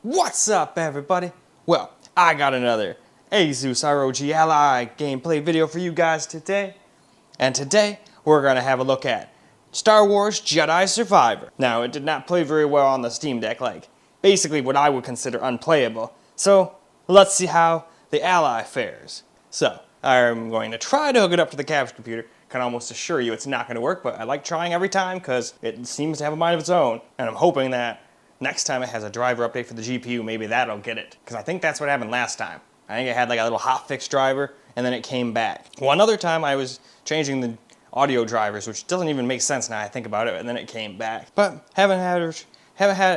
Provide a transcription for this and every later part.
What's up, everybody? Well, I got another Asus Rog Ally gameplay video for you guys today. And today, we're going to have a look at Star Wars Jedi Survivor. Now, it did not play very well on the Steam Deck, like basically what I would consider unplayable. So, let's see how the Ally fares. So, I'm going to try to hook it up to the capture computer. Can almost assure you it's not going to work, but I like trying every time because it seems to have a mind of its own. And I'm hoping that next time it has a driver update for the GPU, maybe that'll get it. Because I think that's what happened last time. I think it had like a little hotfix driver, and then it came back. One other time I was changing the audio drivers, which doesn't even make sense now I think about it, and then it came back. But haven't had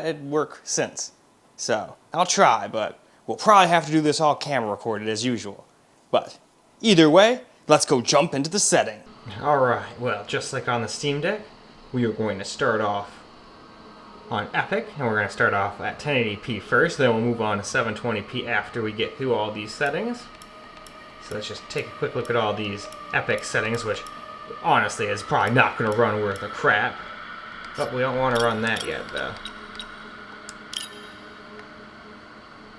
it work since. So I'll try, but we'll probably have to do this all camera recorded as usual. But either way, let's go jump into the setting. Alright, well, just like on the Steam Deck, we are going to start off on Epic, and we're going to start off at 1080p first, then we'll move on to 720p after we get through all these settings. So let's just take a quick look at all these Epic settings, which honestly is probably not going to run worth a crap. But we don't want to run that yet, though.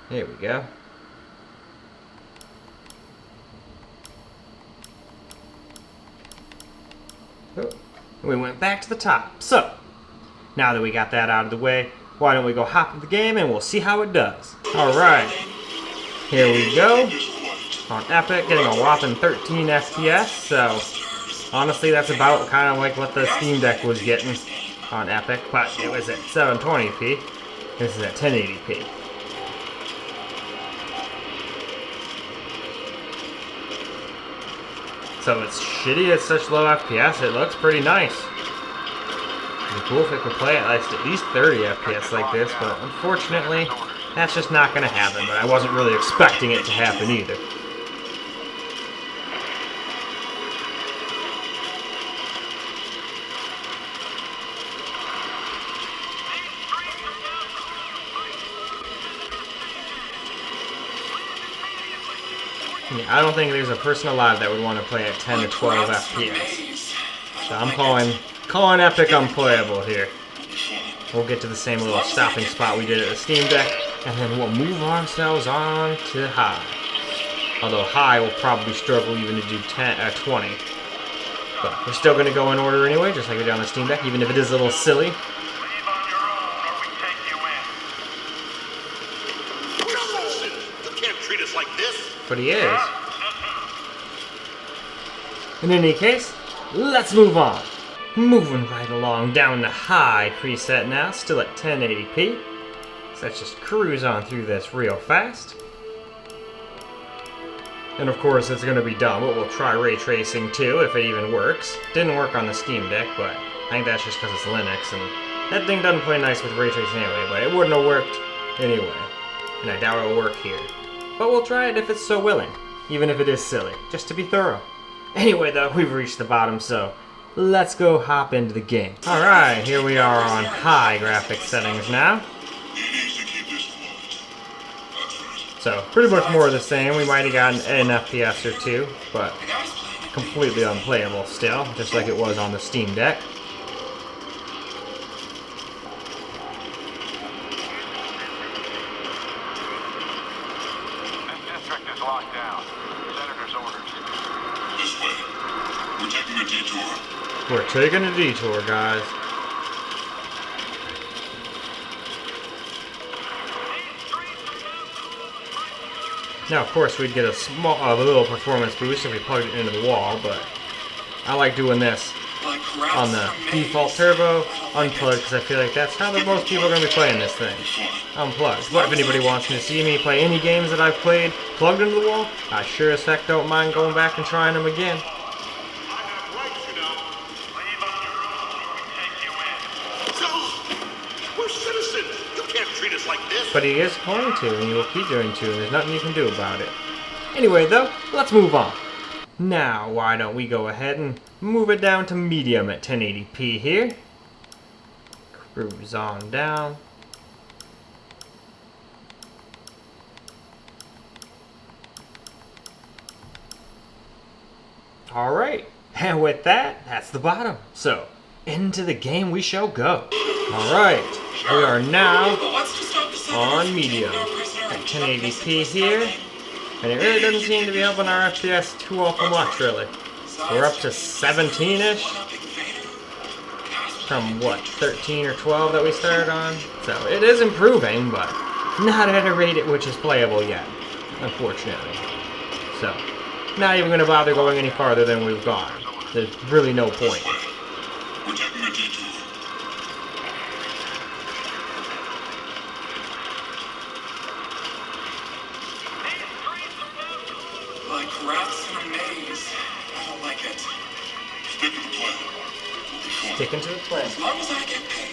Here we go. Oh, we went back to the top. So, now that we got that out of the way, why don't we go hop in the game and we'll see how it does. Alright, here we go. On Epic, getting a whopping 13 FPS, so honestly that's about kind of like what the Steam Deck was getting on Epic, but it was at 720p. This is at 1080p. So it's shitty at such low FPS, it looks pretty nice. It'd be cool if it could play at least 30 FPS like this, but unfortunately, that's just not going to happen, but I wasn't really expecting it to happen either. Yeah, I don't think there's a person alive that would want to play at 10 to 12 FPS. So I'm calling Epic unplayable here. We'll get to the same little stopping spot we did at the Steam Deck, and then we'll move ourselves on to high. Although high will probably struggle even to do 20. But we're still going to go in order anyway, just like we did on the Steam Deck, even if it is a little silly. But he is. In any case, let's move on. Moving right along down to high preset now, still at 1080p. So let's just cruise on through this real fast. And of course it's going to be dumb, but we'll try ray tracing too if it even works. Didn't work on the Steam Deck, but I think that's just because it's Linux, and that thing doesn't play nice with ray tracing anyway, but it wouldn't have worked anyway. And I doubt it'll work here. But we'll try it if it's so willing, even if it is silly, just to be thorough. Anyway though, we've reached the bottom, so let's go hop into the game. Alright, here we are on high graphics settings now. So, pretty much more of the same. We might have gotten an FPS or two, but completely unplayable still, just like it was on the Steam Deck. We're taking a detour, guys. Now, of course, we'd get a little performance boost if we plugged it into the wall, but I like doing this on the default turbo, unplugged, because I feel like that's how most people are going to be playing this thing. Unplugged. But if anybody wants to see me play any games that I've played plugged into the wall, I sure as heck don't mind going back and trying them again. But he is going to, and he will keep doing to, and there's nothing you can do about it. Anyway, though, let's move on. Now, why don't we go ahead and move it down to medium at 1080p here. Cruise on down. Alright, and with that, that's the bottom. So, into the game we shall go. Alright, we are now on medium at 1080p here, and it really doesn't seem to be helping our FPS too awful much, really. We're up to 17-ish from what, 13 or 12 that we started on, so it is improving, but not at a rate at which is playable yet, unfortunately. So, not even going to bother going any farther than we've gone. There's really no point. We're taking a detour. Like rats in a maze. I don't like it. Stick to the plan. We'll be fine. Sticking to the plan. As long as I get paid.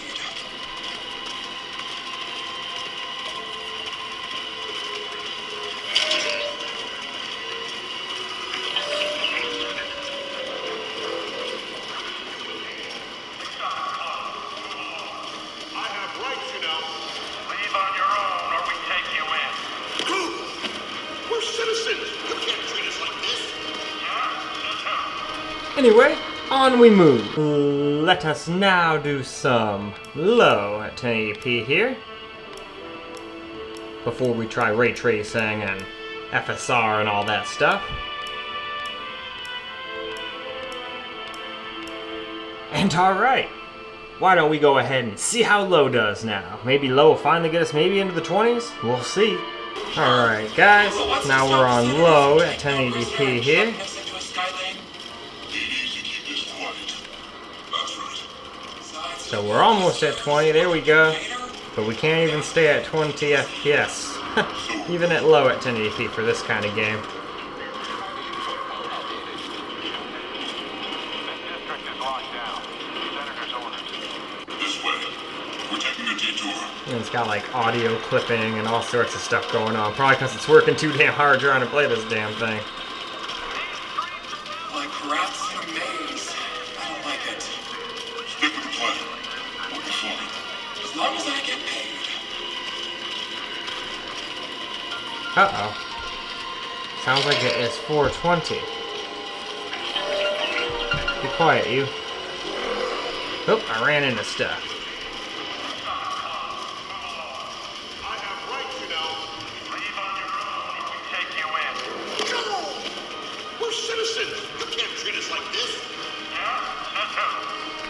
Anyway, on we move. Let us now do some low at 1080p here, before we try ray tracing and FSR and all that stuff. And alright, why don't we go ahead and see how low does now. Maybe low will finally get us maybe into the 20s? We'll see. Alright guys, now we're on low at 1080p here. So we're almost at 20, there we go. But we can't even stay at 20 FPS. Even at low at 1080p for this kind of game. And it's got like audio clipping and all sorts of stuff going on. Probably because it's working too damn hard trying to play this damn thing. Like rats in a maze. I don't like it. Stick with the plan. We'll be fine. As long as I get paid. Uh-oh. Sounds like it is 420. Be quiet, you. Oh, I ran into stuff.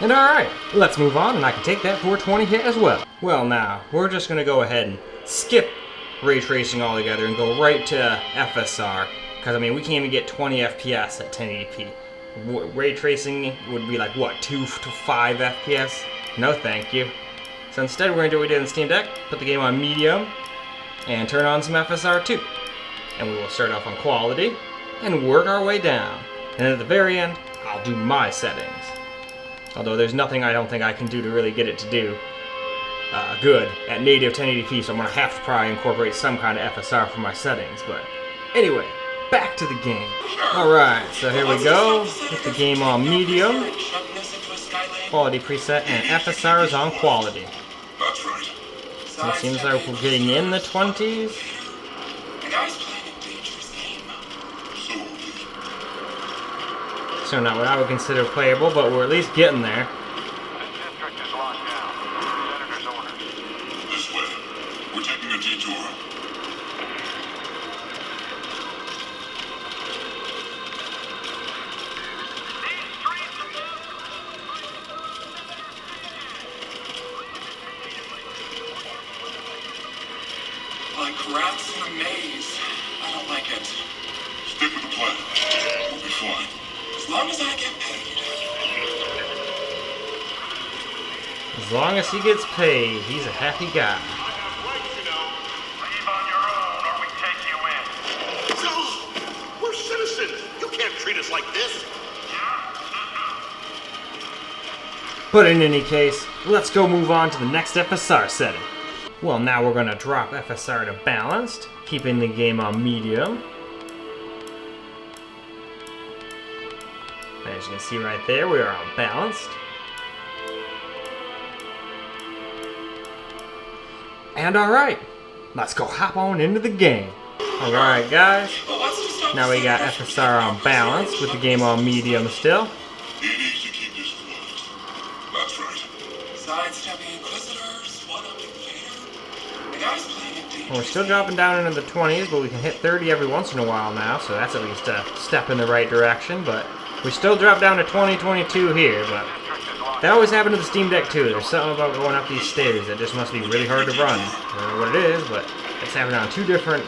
And alright, let's move on, and I can take that 420 hit as well. Well now, we're just going to go ahead and skip ray tracing altogether and go right to FSR. Because, I mean, we can't even get 20 FPS at 1080p. Ray tracing would be like, what, 2 to 5 FPS? No thank you. So instead we're going to do what we did in Steam Deck, put the game on medium, and turn on some FSR too. And we will start off on quality, and work our way down. And at the very end, I'll do my settings. Although there's nothing I don't think I can do to really get it to do good at native 1080p, so I'm going to have to probably incorporate some kind of FSR for my settings. But anyway, back to the game. Alright, so here we go. Put the game on medium. Quality preset, and FSR is on quality. That's right. So it seems like we're getting in the 20s. So not what I would consider playable, but we're at least getting there. District is locked down. Senator's orders. This way. We're taking a detour. Like rats in a maze. I don't like it. Stick with the plan. We'll be fine. As long as I get paid. As long as he gets paid, he's a happy guy. Leave on your own or we take you in. So, we're citizens. You can't treat us like this. But in any case, let's go move on to the next FSR setting. Well, now we're going to drop FSR to balanced, keeping the game on medium. As you can see right there, we are on balanced. And alright, let's go hop on into the game. Alright guys, now we got FSR on balanced with the game on medium still. It is to keep this quiet. That's right. Sidestepping inquisitors, one-upping Vader. The guy's playing And we're still dropping down into the 20s, but we can hit 30 every once in a while now, so that's at least a step in the right direction. But we still drop down to 20, 22 here, but that always happened to the Steam Deck too. There's something about going up these stairs that just must be really hard to run. I don't know what it is, but it's happening on two different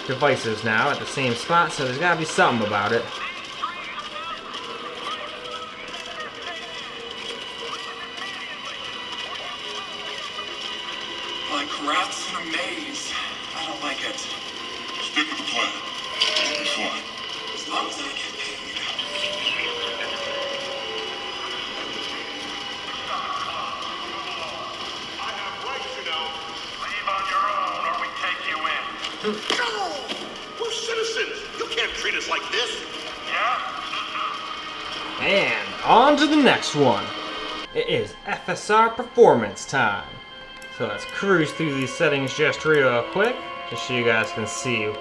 devices now at the same spot, so there's gotta be something about it. Like rats in a maze. I don't like it. Stick with the plan. We'll be fine. As long as I get paid. I have rights, you know. Leave on your own or we take you in. No! We're citizens. You can't treat us like this. Yeah? And on to the next one. It is FSR Performance time. So let's cruise through these settings just real quick, just so you guys can see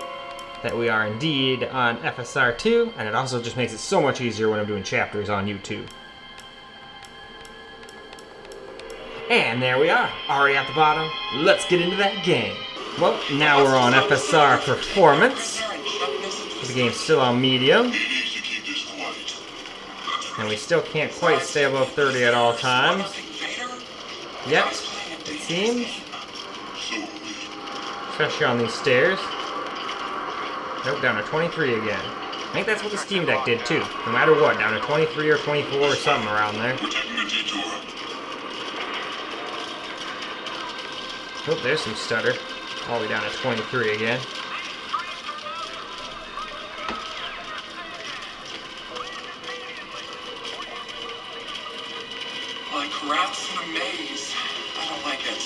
that we are indeed on FSR 2, and it also just makes it so much easier when I'm doing chapters on YouTube. And there we are, already at the bottom. Let's get into that game. Well, now we're on FSR Performance. The game's still on medium. And we still can't quite stay above 30 at all times. Yet, it seems. Especially on these stairs. Nope, down to 23 again. I think that's what the Steam Deck did too. No matter what, down to 23 or 24 or something around there. Oh, there's some stutter. All the way down to 23 again. Like rats in a maze. I don't like it.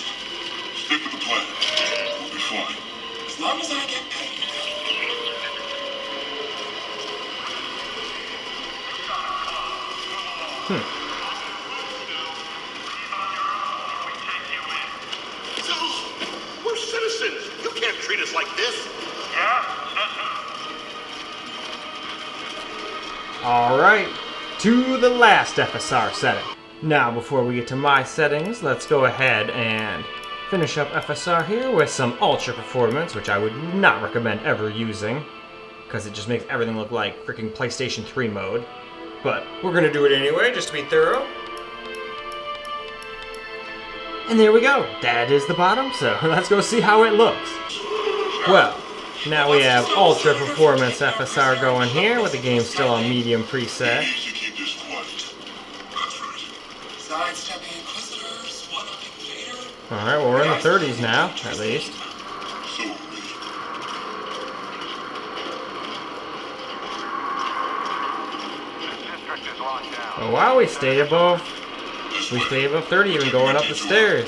Stick with the plan. We'll be fine. As long as I get paid. So, we're citizens. You can't treat us like this. Alright, to the last FSR setting. Now, before we get to my settings, let's go ahead and finish up FSR here with some Ultra Performance, which I would not recommend ever using, because it just makes everything look like freaking PlayStation 3 mode. But we're going to do it anyway, just to be thorough. And there we go. That is the bottom, so let's go see how it looks. Well, now we have Ultra Performance FSR going here, with the game still on medium preset. Alright, well we're in the 30s now, at least. Oh wow, we stay above 30 even going up the stairs.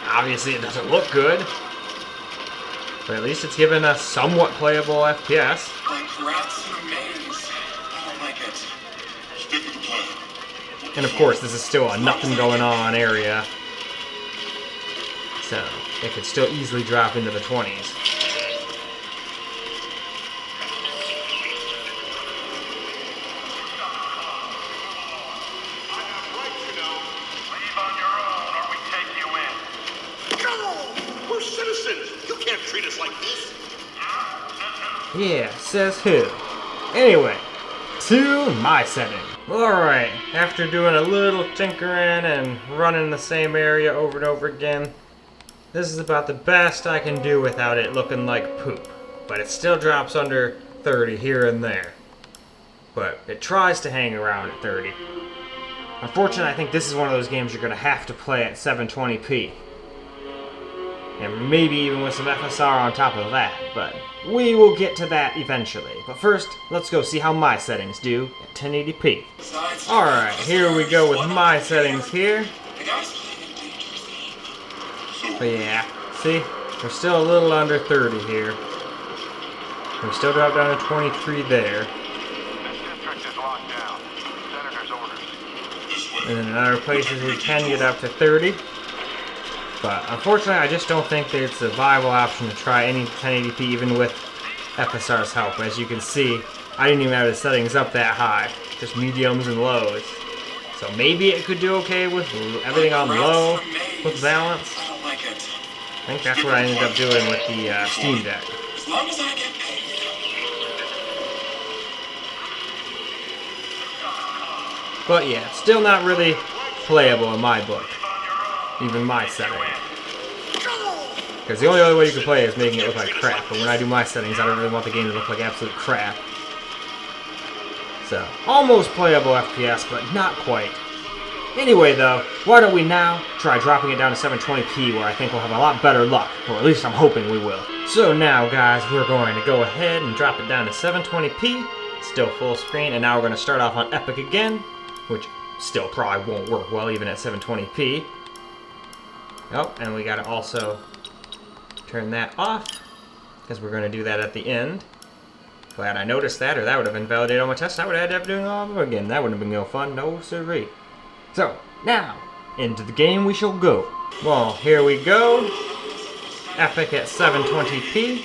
Obviously it doesn't look good, but at least it's given us somewhat playable FPS. And of course this is still a nothing going on area, so it could still easily drop into the 20s. Yeah, says who. Anyway, to my setting. Alright, after doing a little tinkering and running the same area over and over again, this is about the best I can do without it looking like poop. But it still drops under 30 here and there. But it tries to hang around at 30. Unfortunately, I think this is one of those games you're going to have to play at 720p. And maybe even with some FSR on top of that, but we will get to that eventually. But first, let's go see how my settings do at 1080p. Alright, here we go with my settings here. But yeah, see, we're still a little under 30 here. We still drop down to 23 there. And then in other places we can get up to 30. But unfortunately, I just don't think that it's a viable option to try any 1080p even with FSR's help. As you can see, I didn't even have the settings up that high, just mediums and lows. So maybe it could do okay with everything on low with balance. I think that's what I ended up doing with the Steam Deck. As long as I get paid. But yeah, still not really playable in my book. Even my settings. Because the only other way you can play is making it look like crap. But when I do my settings, I don't really want the game to look like absolute crap. So, almost playable FPS, but not quite. Anyway though, why don't we now try dropping it down to 720p where I think we'll have a lot better luck. Or at least I'm hoping we will. So now guys, we're going to go ahead and drop it down to 720p. Still full screen, and now we're going to start off on Epic again. Which still probably won't work well even at 720p. Oh, and we gotta also turn that off, because we're gonna do that at the end. Glad I noticed that, or that would have invalidated all my tests. I would have had to do it all over again. That wouldn't have been no fun, no siree. So, now, into the game we shall go. Well, here we go. Epic at 720p.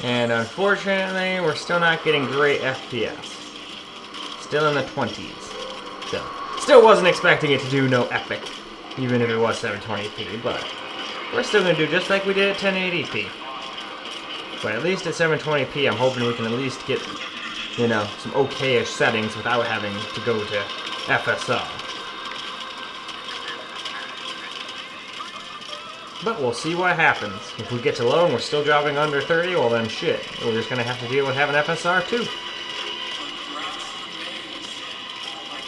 And unfortunately, we're still not getting great FPS. Still in the 20s. So, still wasn't expecting it to do no epic, even if it was 720p, but we're still going to do just like we did at 1080p. But at least at 720p, I'm hoping we can at least get, you know, some okay-ish settings without having to go to FSR. But we'll see what happens. If we get to low and we're still dropping under 30, well then shit. We're just going to have to deal with having FSR too.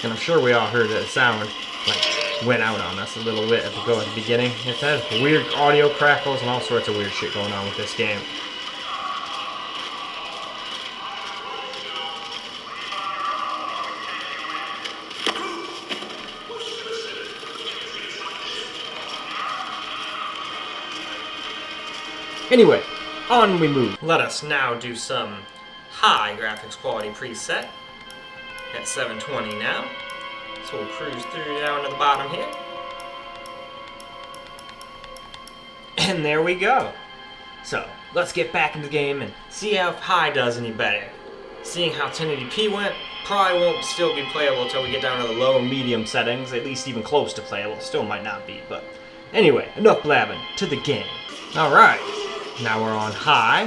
And I'm sure we all heard that sound like went out on us a little bit at the beginning. It has weird audio crackles and all sorts of weird shit going on with this game. Anyway, on we move. Let us now do some high graphics quality preset at 720 now. So we'll cruise through down to the bottom here. And there we go. So let's get back into the game and see how high does any better. Seeing how 1080p went, probably won't still be playable until we get down to the low and medium settings, at least even close to playable. Still might not be, but anyway, enough blabbing, to the game. Alright. Now we're on high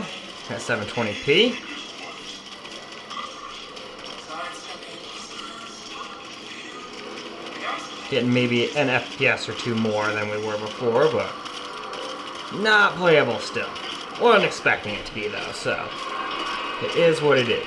at 720p. Getting maybe an FPS or two more than we were before, but not playable still. Wasn't expecting it to be though, so it is what it is.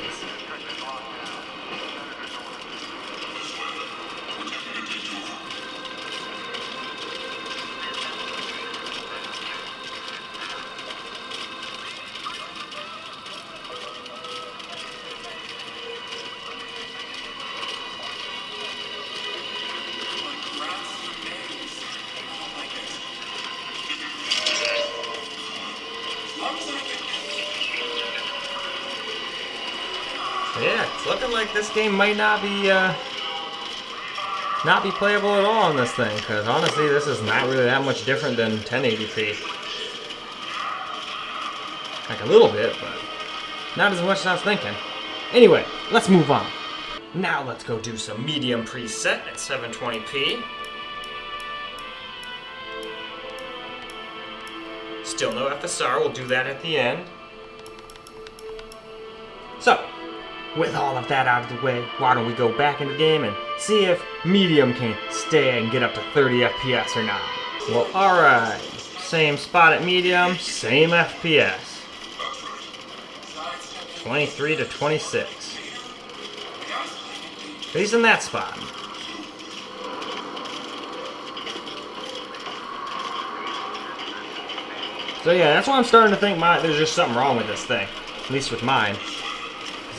Yeah, it's looking like this game might not be playable at all on this thing, because honestly this is not really that much different than 1080p. Like a little bit, but not as much as I was thinking. Anyway, let's move on. Now let's go do some medium preset at 720p. Still no FSR, we'll do that at the end. So, with all of that out of the way, why don't we go back in the game and see if medium can stay and get up to 30 FPS or not. Well, alright. Same spot at medium, same FPS. 23 to 26. He's in that spot. So yeah, that's why I'm starting to think there's just something wrong with this thing. At least with mine.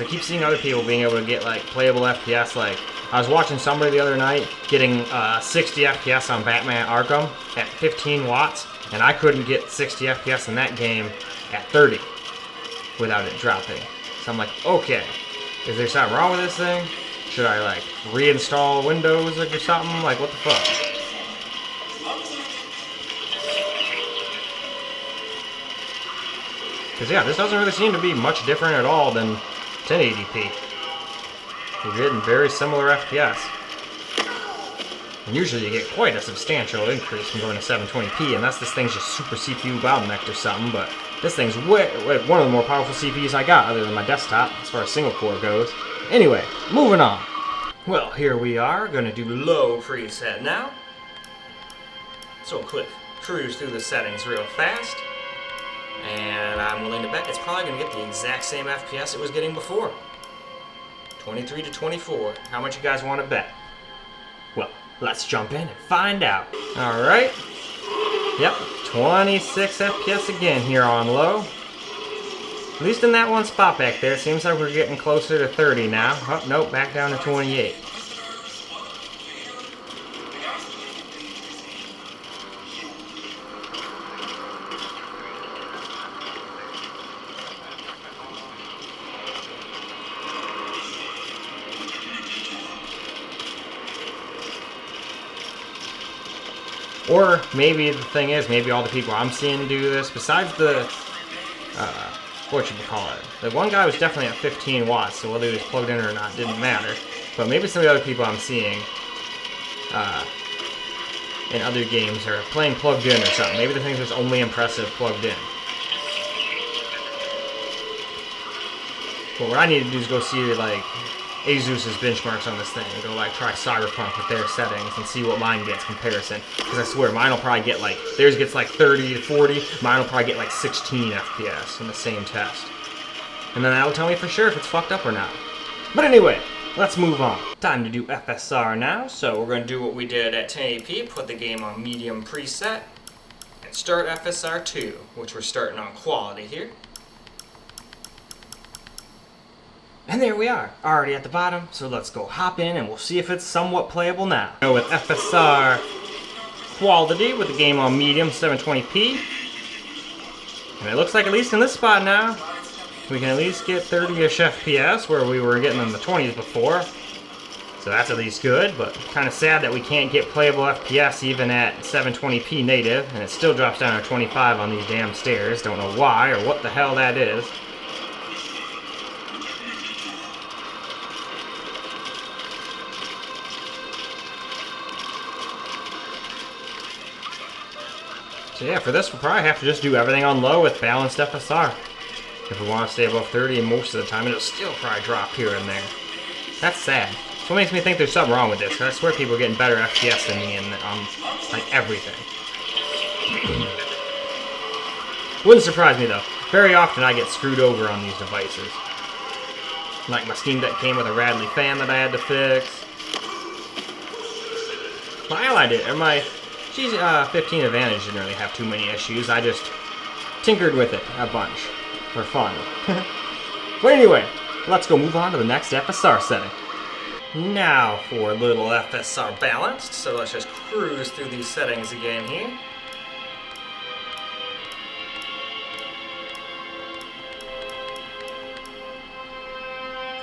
I keep seeing other people being able to get like playable FPS. Like I was watching somebody the other night getting 60 FPS on Batman Arkham at 15 watts, and I couldn't get 60 FPS in that game at 30 without it dropping. So I'm like, okay, is there something wrong with this thing? Should I like reinstall Windows or something? Like what the fuck? Because yeah, this doesn't really seem to be much different at all than 1080p. We're getting very similar FPS. And usually you get quite a substantial increase from going to 720p, unless this thing's just super CPU bottlenecked or something, but this thing's one of the more powerful CPUs I got, other than my desktop, as far as single core goes. Anyway, moving on. Well, here we are, gonna do low preset now. So quick, cruise through the settings real fast. And I'm willing to bet it's probably gonna get the exact same FPS it was getting before. 23 to 24. How much you guys want to bet? Well, let's jump in and find out. Alright. Yep, 26 FPS again here on low. At least in that one spot back there. Seems like we're getting closer to 30 now. Oh, nope, back down to 28. Or maybe the thing is, maybe all the people I'm seeing do this, besides the, whatchamacallit. The one guy was definitely at 15 watts, so whether he was plugged in or not didn't matter. But maybe some of the other people I'm seeing in other games are playing plugged in or something. Maybe the thing's just only impressive plugged in. But what I need to do is go see, like, Asus's benchmarks on this thing and go like try Cyberpunk with their settings and see what mine gets comparison. Because I swear mine will probably get like, theirs gets like 30 to 40, mine will probably get like 16 FPS in the same test. And then that'll tell me for sure if it's fucked up or not. But anyway, let's move on. Time to do FSR now, so we're going to do what we did at 1080p, put the game on medium preset, and start FSR 2, which we're starting on quality here. And there we are, already at the bottom, so let's go hop in and we'll see if it's somewhat playable now. Go with FSR Quality with the game on medium 720p. And it looks like at least in this spot now, we can at least get 30-ish FPS where we were getting in the 20s before. So that's at least good, but kind of sad that we can't get playable FPS even at 720p native, and it still drops down to 25 on these damn stairs. Don't know why or what the hell that is. So yeah, for this we'll probably have to just do everything on low with balanced FSR. If we want to stay above 30, and most of the time it'll still probably drop here and there. That's sad. So what makes me think there's something wrong with this, because I swear people are getting better FPS than me on like everything. Wouldn't surprise me though. Very often I get screwed over on these devices. Like my Steam Deck came with a Radley fan that I had to fix. My Ally did, or my G15 Advantage didn't really have too many issues. I just tinkered with it a bunch for fun. But anyway, let's go move on to the next FSR setting. Now for a little FSR balanced. So let's just cruise through these settings again here.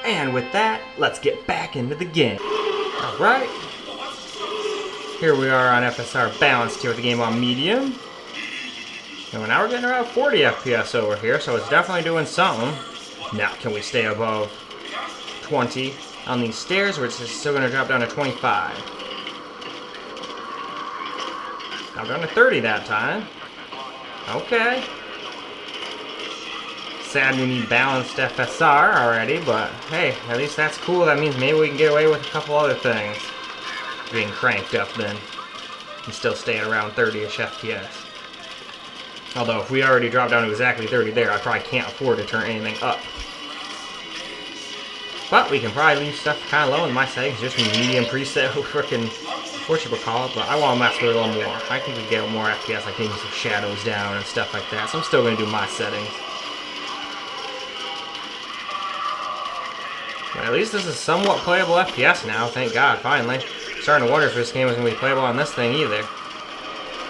And with that, let's get back into the game. Alright. Here we are on FSR Balanced here with the game on medium. And now we're getting around 40 FPS over here, so it's definitely doing something. Now, can we stay above 20 on these stairs, or is it still going to drop down to 25? Now down to 30 that time. Okay. Sad we need balanced FSR already, but hey, at least that's cool. That means maybe we can get away with a couple other things. Being cranked up then, and still staying around 30-ish FPS. Although if we already dropped down to exactly 30 there, I probably can't afford to turn anything up. But we can probably leave stuff kind of low in my settings, just medium preset, frickin' whatchamacallit, but I want to mess with it a little more. I think we can get more FPS, like getting some shadows down and stuff like that, so I'm still going to do my settings. But at least this is somewhat playable FPS now, thank God, finally. Starting to wonder if this game was going to be playable on this thing either.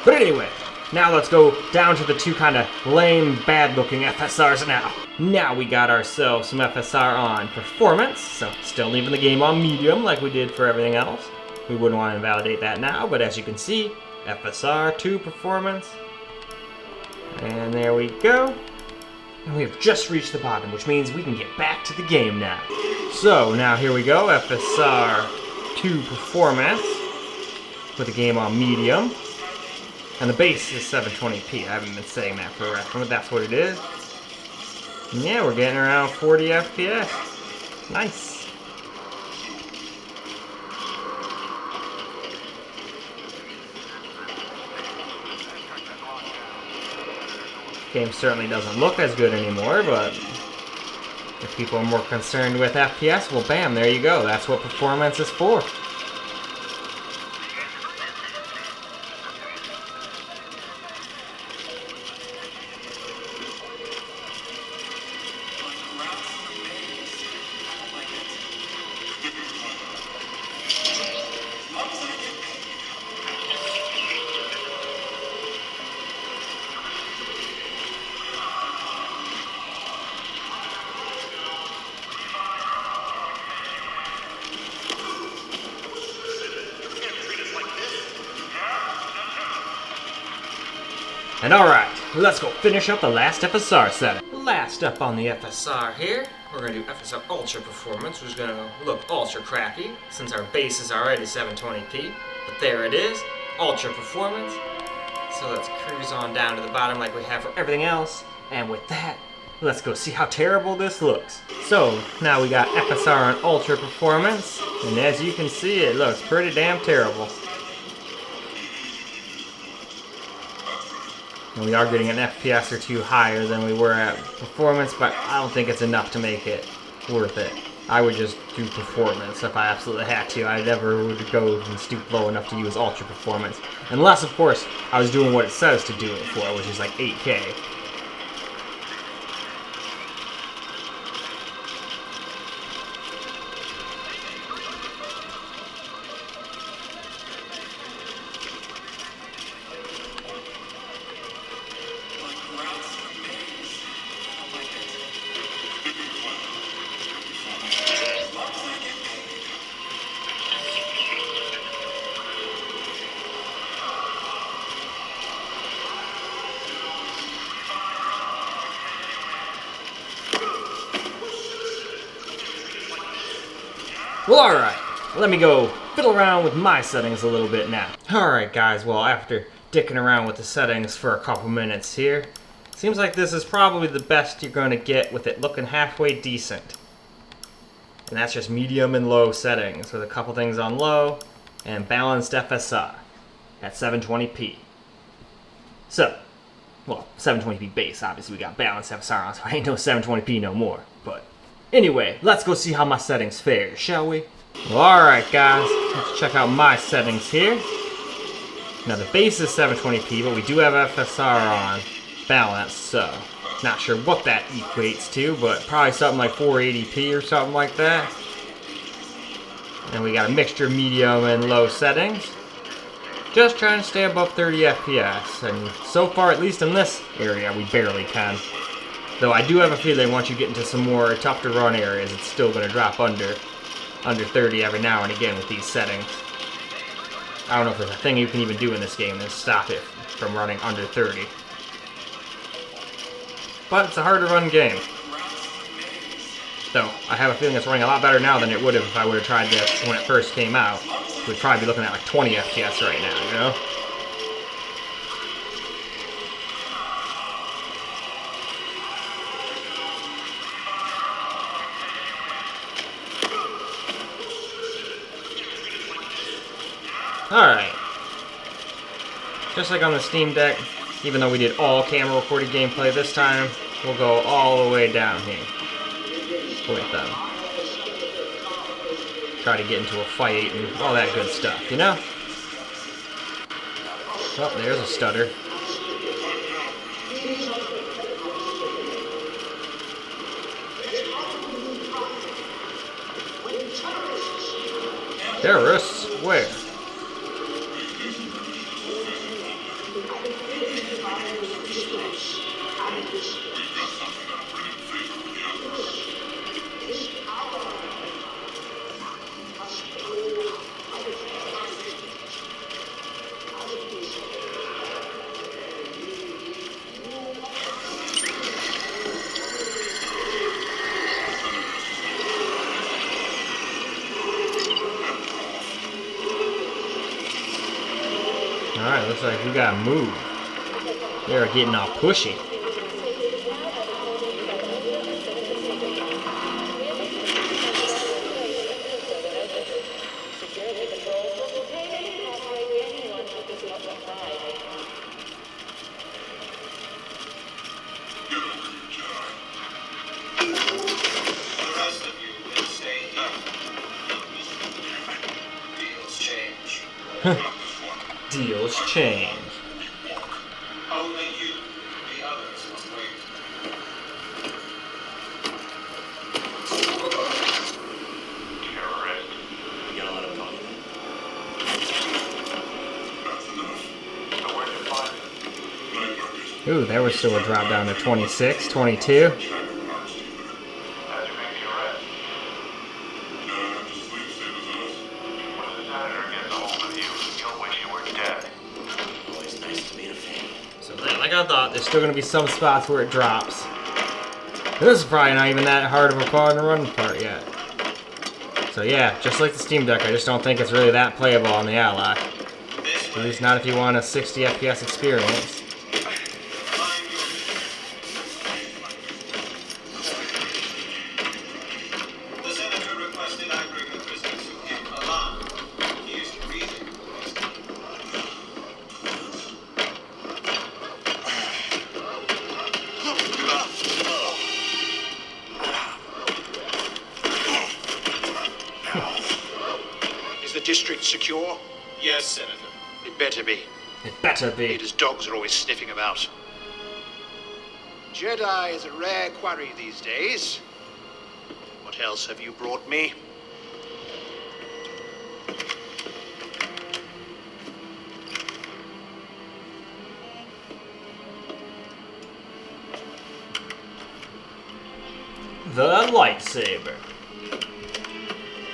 But anyway, now let's go down to the two kind of lame, bad-looking FSRs now. Now we got ourselves some FSR on Performance, so still leaving the game on Medium like we did for everything else. We wouldn't want to invalidate that now, but as you can see, FSR 2 Performance. And there we go. And we have just reached the bottom, which means we can get back to the game now. So now here we go, FSR 2 Performance. with the game on medium. And the base is 720p. I haven't been saying that for reference, but that's what it is. And yeah, we're getting around 40 FPS. Nice. Game certainly doesn't look as good anymore, but if people are more concerned with FPS, well bam, there you go. That's what performance is for. And alright, let's go finish up the last FSR setting. Last up on the FSR here, we're going to do FSR Ultra Performance, which is going to look ultra crappy since our base is already 720p. But there it is, Ultra Performance. So let's cruise on down to the bottom like we have for everything else. And with that, let's go see how terrible this looks. So now we got FSR on Ultra Performance, and as you can see, it looks pretty damn terrible. And we are getting an FPS or two higher than we were at performance, but I don't think it's enough to make it worth it. I would just do performance if I absolutely had to. I never would go and stoop low enough to use ultra performance. Unless, of course, I was doing what it says to do it for, which is like 8K. Well, alright, let me go fiddle around with my settings a little bit now. Alright guys, well after dicking around with the settings for a couple minutes here, seems like this is probably the best you're going to get with it looking halfway decent. And that's just medium and low settings with a couple things on low and balanced FSR at 720p. So, well, 720p base, obviously we got balanced FSR on, so I ain't no 720p no more, but anyway, let's go see how my settings fare, shall we? Well, alright guys, let's check out my settings here. Now the base is 720p, but we do have FSR on balance, so not sure what that equates to, but probably something like 480p or something like that. And we got a mixture of medium and low settings. Just trying to stay above 30 FPS, and so far, at least in this area, we barely can. Though I do have a feeling once you get into some more tough to run areas, it's still going to drop under 30 every now and again with these settings. I don't know if there's a thing you can even do in this game to stop it from running under 30. But it's a hard to run game. Though I have a feeling it's running a lot better now than it would have if I would have tried this when it first came out. We'd probably be looking at like 20 FPS right now, you know? Alright. Just like on the Steam Deck, even though we did all camera recorded gameplay this time, we'll go all the way down here with them. Try to get into a fight and all that good stuff, you know? Oh, there's a stutter. Terrorists? Where? looks like we gotta move. They're getting all pushy. Deals change. Only you, the others must wait. Terrorist. You got a lot of talking. That's enough. So where'd you find it? Night market. Ooh, there was still a drop down to 26, 22. Like I thought, there's still going to be some spots where it drops. This is probably not even that hard of a part in the run part yet. So yeah, just like the Steam Deck, I just don't think it's really that playable on the Ally. At least not if you want a 60 FPS experience. The Senator requested I bring the prisoner to him alive. He is to read it. Is the district secure? Yes, Senator. It better be. It better be. Leaders' dogs are always sniffing about. Jedi is a rare quarry these days. What else have you brought me? The lightsaber.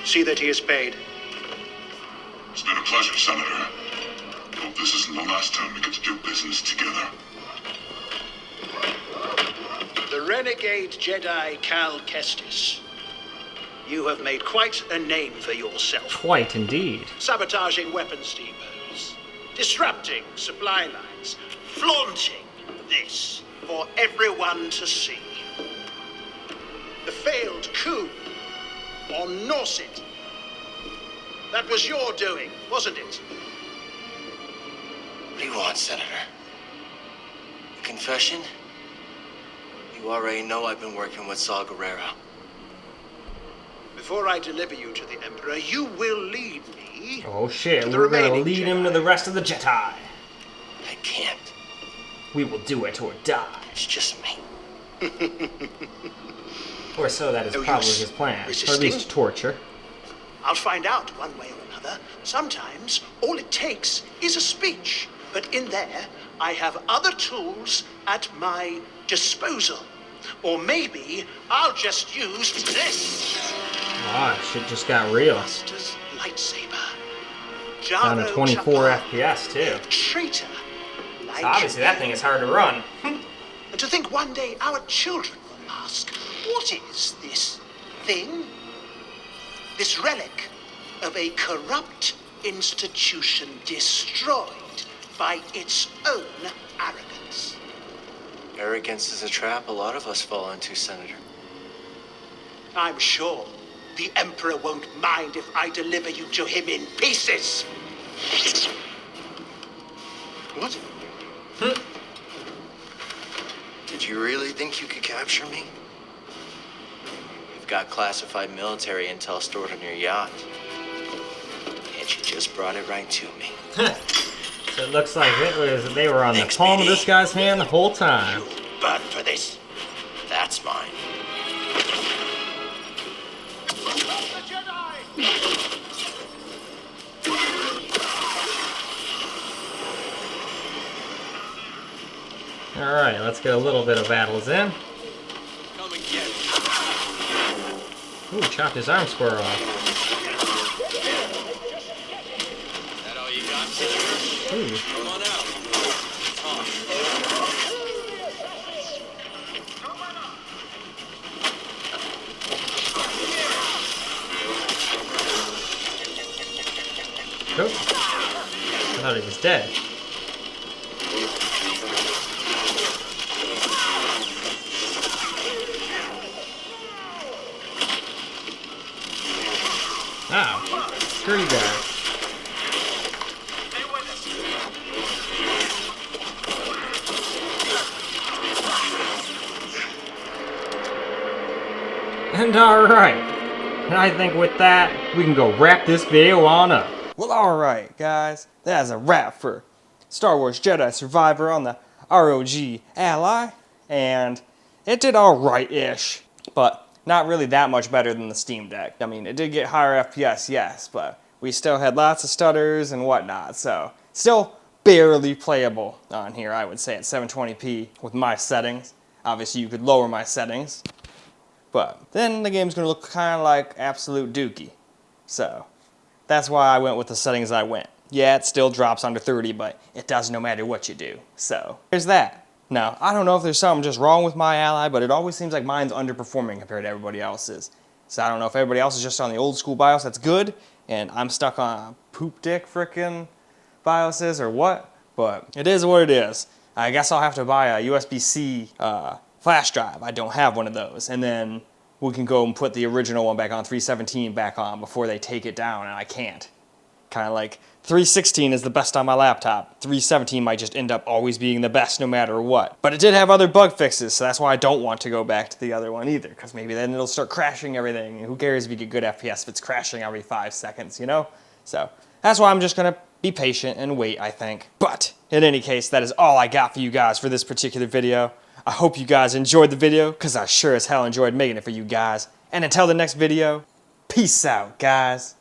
See that he is paid. It's been a pleasure, Senator. Hope this isn't the last time we get to do business together. The renegade Jedi Cal Kestis. You have made quite a name for yourself. Quite indeed. Sabotaging weapons depots, disrupting supply lines, flaunting this for everyone to see. The failed coup on Norset. That was your doing, wasn't it? What do you want, Senator? A confession? You already know I've been working with Saw Gerrera. Before I deliver you to the Emperor, you will lead me. Oh shit, to the we're gonna remaining lead him to Jedi. the rest of the Jedi. I can't. We will do it or die. It's just me. Or so that is No probably use his plan. Or at resisting. least torture. I'll find out one way or another. Sometimes all it takes is a speech. But in there, I have other tools at my disposal. Or maybe I'll just use this. Ah, shit just got real. Master's lightsaber. Down to Jaro 24 Tapal, FPS too. a traitor. Like So obviously that me. thing is hard to run. And to think one day our children will ask, what is this thing? This relic of a corrupt institution destroyed by its own arrogance. Arrogance is a trap a lot of us fall into, Senator. I'm sure the Emperor won't mind if I deliver you to him in pieces. What? Did you really think you could capture me? You've got classified military intel stored on your yacht. And you just brought it right to me. So it looks like they were on Thanks, the palm of BD. this guy's hand the whole time. You'll burn for this. That's mine. Alright, let's get a little bit of battles in. Come and get Ooh, chopped his arm square off. that all you got, Senator? Ooh. Come on out. Cool. I thought he was dead. And alright, and I think with that, we can go wrap this video on up. Well, alright, guys, that's a wrap for Star Wars Jedi Survivor on the ROG Ally, and it did alright-ish, but not really that much better than the Steam Deck. I mean, it did get higher FPS, yes, but we still had lots of stutters and whatnot, so still barely playable on here, I would say, at 720p with my settings. Obviously, you could lower my settings, but then the game's going to look kind of like absolute dookie. So that's why I went with the settings I went. Yeah, it still drops under 30, but it does no matter what you do. So there's that. Now, I don't know if there's something just wrong with my Ally, but it always seems like mine's underperforming compared to everybody else's. So I don't know if everybody else is just on the old school BIOS that's good, and I'm stuck on poop dick frickin' BIOSes or what, but it is what it is. I guess I'll have to buy a USB-C flash drive. I don't have one of those, and then we can go and put the original one back on, 317 back on, before they take it down, and I can't. Kind of like 316 is the best on my laptop. 317 might just end up always being the best no matter what. But it did have other bug fixes, so that's why I don't want to go back to the other one either, because maybe then it'll start crashing everything, and who cares if you get good FPS if it's crashing every 5 seconds, you know? So that's why I'm just going to be patient and wait, I think. But in any case, that is all I got for you guys for this particular video. I hope you guys enjoyed the video, because I sure as hell enjoyed making it for you guys. And until the next video, peace out, guys.